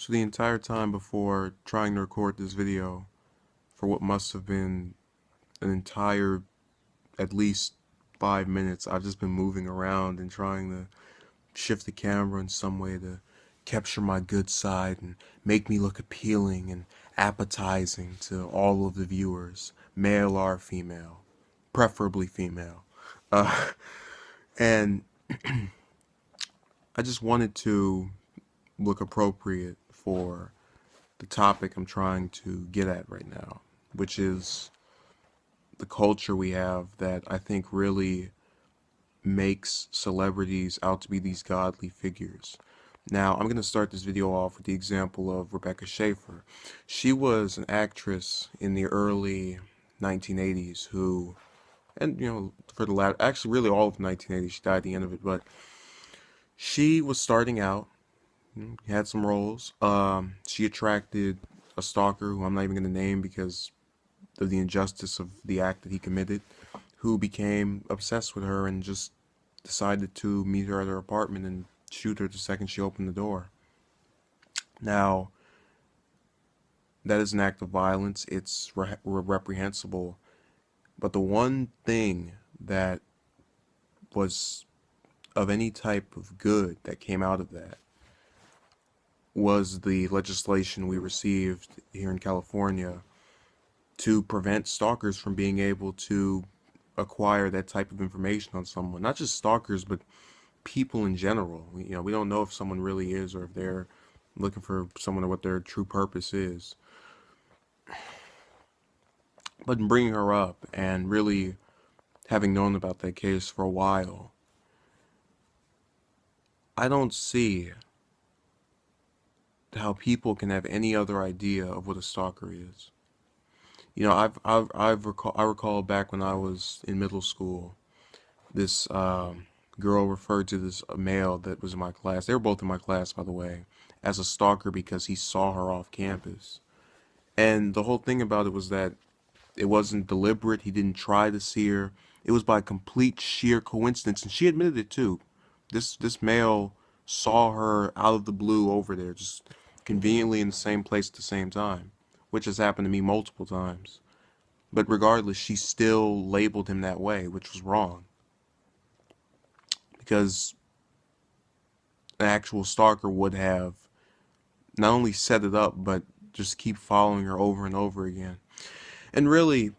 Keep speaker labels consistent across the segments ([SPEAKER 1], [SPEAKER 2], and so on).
[SPEAKER 1] So the entire time before trying to record this video, for what must have been an entire at least 5 minutes, I've just been moving around and trying to shift the camera in some way to capture my good side and make me look appealing and appetizing to all of the viewers, male or female, preferably female. Uh, and I just wanted to look appropriate for the topic I'm trying to get at right now, which is the culture we have that I think really makes celebrities out to be these godly figures. Now, I'm going to start this video off with the example of Rebecca Schaeffer. She was an actress in the early 1980s who, and for the latter, actually really all of 1980s, she died at the end of it, but she was starting out, had some roles. She attracted a stalker who I'm not even going to name because of the injustice of the act that he committed, who became obsessed with her and just decided to meet her at her apartment and shoot her the second she opened the door. Now, that is an act of violence. It's reprehensible. But the one thing that was of any type of good that came out of that was the legislation we received here in California to prevent stalkers from being able to acquire that type of information on someone. Not just stalkers, but people in general. We don't know if someone really is or if they're looking for someone or what their true purpose is. But in bringing her up and really having known about that case for a while, I don't see how people can have any other idea of what a stalker is. I recall back when I was in middle school, this girl referred to this male that was in my class. They were both in my class, by the way, as a stalker because he saw her off campus. And the whole thing about it was that it wasn't deliberate. He didn't try to see her. It was by complete sheer coincidence, and she admitted it too. This male saw her out of the blue over there, just conveniently in the same place at the same time, which has happened to me multiple times. But regardless, she still labeled him that way, which was wrong. Because an actual stalker would have not only set it up, but just keep following her over and over again. And really,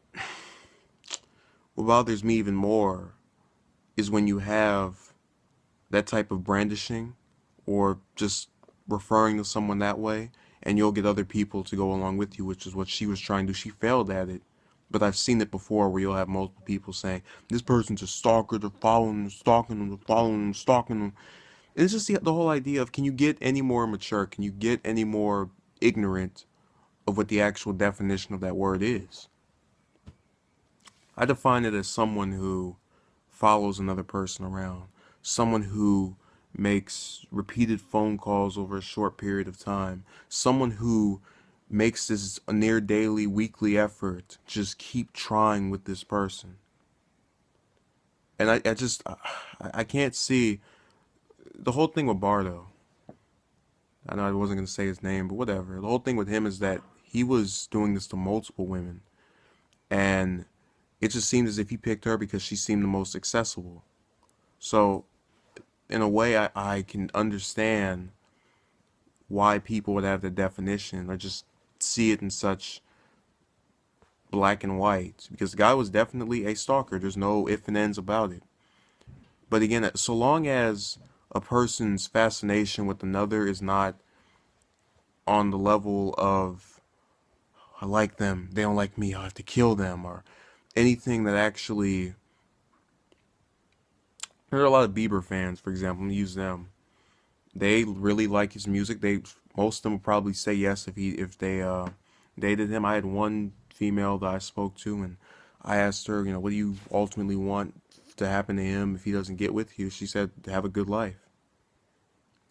[SPEAKER 1] what bothers me even more is when you have that type of brandishing or just referring to someone that way, and you'll get other people to go along with you, which is what she was trying to do. She failed at it, but I've seen it before where you'll have multiple people saying, this person's a stalker, they're following them, stalking them, they're following them, stalking them. And it's just the whole idea of, can you get any more mature? Can you get any more ignorant of what the actual definition of that word is? I define it as someone who follows another person around, someone who makes repeated phone calls over a short period of time, someone who makes this a near daily, weekly effort to just keep trying with this person. And I can't see the whole thing with Bardo. I know I wasn't going to say his name, but whatever. The whole thing with him is that he was doing this to multiple women. And it just seemed as if he picked her because she seemed the most accessible. So, in a way, I can understand why people would have the definition or just see it in such black and white. Because the guy was definitely a stalker. There's no ifs and ands about it. But again, so long as a person's fascination with another is not on the level of, I like them, they don't like me, I have to kill them, or anything that actually, there are a lot of Bieber fans, for example, I'm gonna use them. They really like his music. Most of them would probably say yes if they dated him. I had one female that I spoke to, and I asked her, what do you ultimately want to happen to him if he doesn't get with you? She said, to have a good life.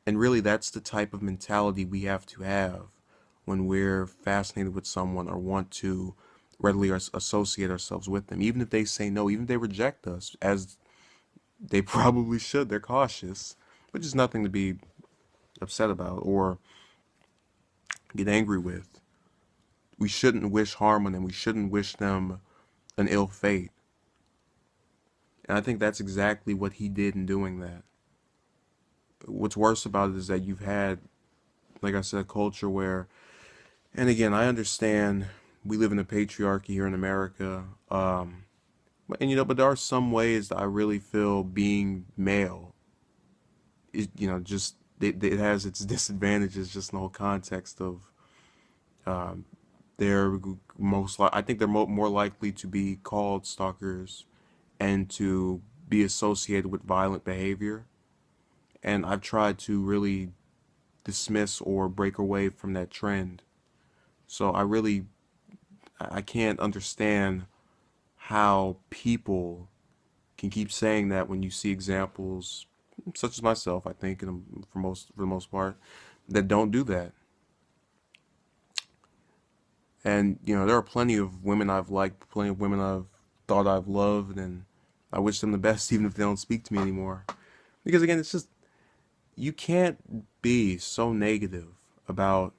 [SPEAKER 1] And really, that's the type of mentality we have to have when we're fascinated with someone or want to readily associate ourselves with them. Even if they say no, even if they reject us, as they probably should, they're cautious, which is nothing to be upset about or get angry with. We shouldn't wish harm on them. We shouldn't wish them an ill fate. And I think that's exactly what he did in doing that. What's worse about it is that you've had, like I said, a culture where, and again, I understand we live in a patriarchy here in America. And but there are some ways that I really feel being male is, just it has its disadvantages just in the whole context of um, they're I think they're more likely to be called stalkers and to be associated with violent behavior. And I've tried to really dismiss or break away from that trend. So I can't understand how people can keep saying that when you see examples such as myself, I think, for the most part, that don't do that. And there are plenty of women I've liked, plenty of women I've thought I've loved, and I wish them the best, even if they don't speak to me anymore. Because again, it's just you can't be so negative about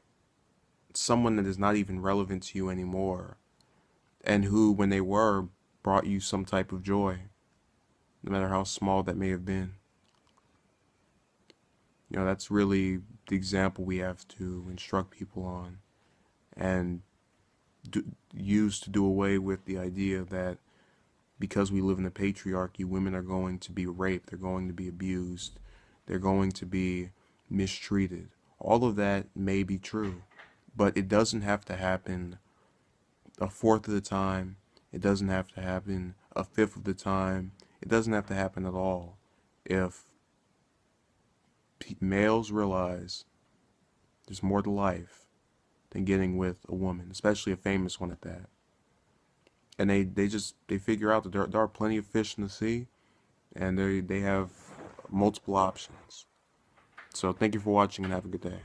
[SPEAKER 1] someone that is not even relevant to you anymore, and who, when they were, brought you some type of joy, no matter how small that may have been. That's really the example we have to instruct people on, and use to do away with the idea that because we live in a patriarchy, women are going to be raped, they're going to be abused, they're going to be mistreated. All of that may be true, but it doesn't have to happen a fourth of the time. It doesn't have to happen a fifth of the time. It doesn't have to happen at all if males realize there's more to life than getting with a woman, especially a famous one at that. And they figure out that there are plenty of fish in the sea, and they have multiple options. So thank you for watching and have a good day.